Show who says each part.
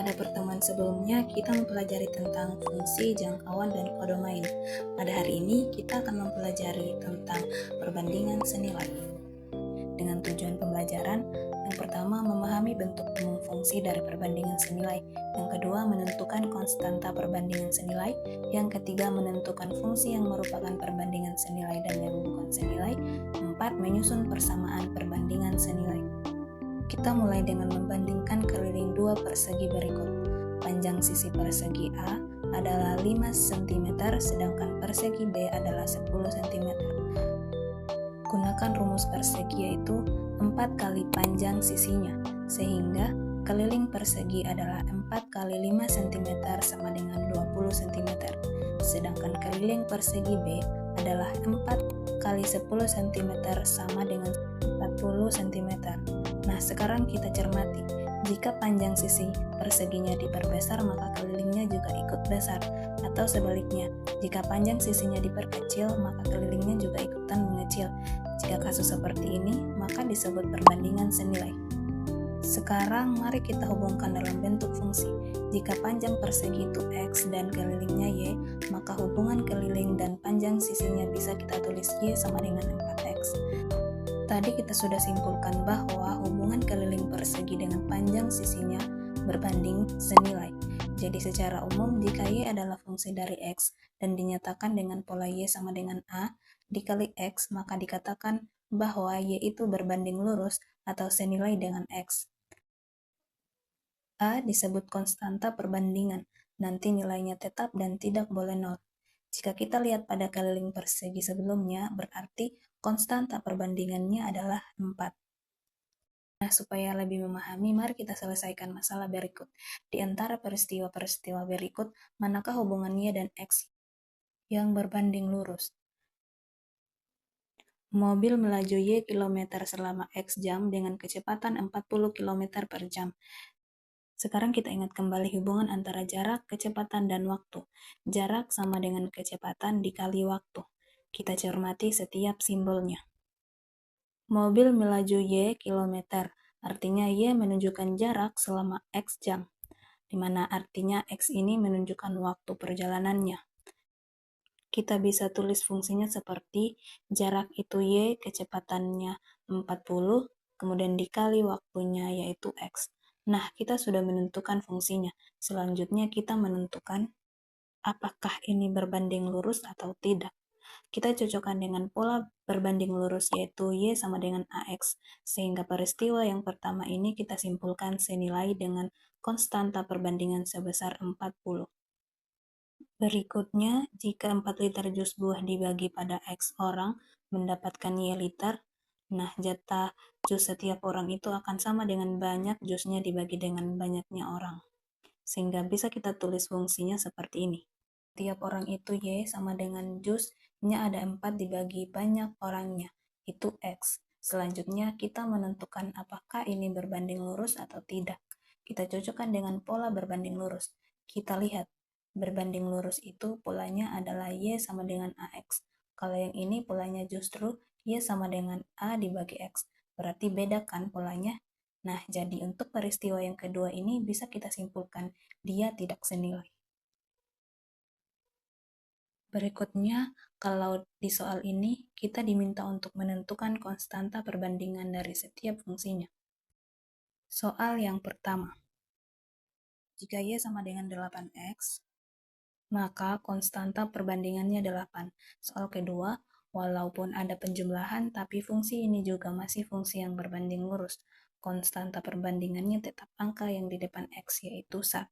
Speaker 1: Pada pertemuan sebelumnya, kita mempelajari tentang fungsi, jangkauan, dan kode main. Pada hari ini, kita akan mempelajari tentang perbandingan senilai. Dengan tujuan pembelajaran, yang pertama memahami bentuk umum fungsi dari perbandingan senilai, yang kedua menentukan konstanta perbandingan senilai, yang ketiga menentukan fungsi yang merupakan perbandingan senilai dan yang bukan senilai, empat menyusun persamaan perbandingan senilai. Kita mulai dengan membandingkan keliling dua persegi berikut. Panjang sisi persegi A adalah 5 cm, sedangkan persegi B adalah 10 cm. Gunakan rumus persegi yaitu 4 kali panjang sisinya, sehingga keliling persegi adalah 4 kali 5 cm sama dengan 20 cm. Sedangkan keliling persegi B adalah 4 kali 10 cm sama dengan 40 cm. Nah, sekarang kita cermati. Jika panjang sisi perseginya diperbesar, maka kelilingnya juga ikut besar. Atau sebaliknya, jika panjang sisinya diperkecil, maka kelilingnya juga ikutan mengecil. Jika kasus seperti ini, maka disebut perbandingan senilai. Sekarang mari kita hubungkan dalam bentuk fungsi. Jika panjang persegi itu X dan kelilingnya Y, maka hubungan keliling dan panjang sisinya bisa kita tulis Y sama dengan 4X. Tadi kita sudah simpulkan bahwa hubungan keliling persegi dengan panjang sisinya berbanding senilai. Jadi secara umum, jika Y adalah fungsi dari X dan dinyatakan dengan pola Y sama dengan A dikali X, maka dikatakan bahwa Y itu berbanding lurus atau senilai dengan X. A disebut konstanta perbandingan, nanti nilainya tetap dan tidak boleh nol. Jika kita lihat pada keliling persegi sebelumnya, berarti konstanta perbandingannya adalah 4. Nah, supaya lebih memahami, mari kita selesaikan masalah berikut. Di antara peristiwa-peristiwa berikut, manakah hubungannya dan X yang berbanding lurus? Mobil melaju Y km selama X jam dengan kecepatan 40 km per jam. Sekarang kita ingat kembali hubungan antara jarak, kecepatan, dan waktu. Jarak sama dengan kecepatan dikali waktu. Kita cermati setiap simbolnya. Mobil melaju Y kilometer, artinya Y menunjukkan jarak selama X jam, di mana artinya X ini menunjukkan waktu perjalanannya. Kita bisa tulis fungsinya seperti jarak itu Y, kecepatannya 40, kemudian dikali waktunya yaitu X. Nah, kita sudah menentukan fungsinya. Selanjutnya kita menentukan apakah ini berbanding lurus atau tidak. Kita cocokkan dengan pola berbanding lurus yaitu Y sama dengan AX, sehingga peristiwa yang pertama ini kita simpulkan senilai dengan konstanta perbandingan sebesar 40. Berikutnya, jika 4 liter jus buah dibagi pada X orang mendapatkan Y liter, nah, jatah jus setiap orang itu akan sama dengan banyak jusnya dibagi dengan banyaknya orang. Sehingga bisa kita tulis fungsinya seperti ini. Tiap orang itu Y sama dengan jusnya ada 4 dibagi banyak orangnya, itu X. Selanjutnya kita menentukan apakah ini berbanding lurus atau tidak. Kita cocokkan dengan pola berbanding lurus. Kita lihat, berbanding lurus itu polanya adalah Y sama dengan AX. Kalau yang ini polanya justru Y sama dengan A dibagi X. Berarti beda kan polanya? Nah, jadi untuk peristiwa yang kedua ini bisa kita simpulkan dia tidak senilai. Berikutnya, kalau di soal ini kita diminta untuk menentukan konstanta perbandingan dari setiap fungsinya. Soal yang pertama. Jika Y sama dengan 8X, maka konstanta perbandingannya 8. Soal kedua, walaupun ada penjumlahan, tapi fungsi ini juga masih fungsi yang berbanding lurus. Konstanta perbandingannya tetap angka yang di depan X, yaitu 1.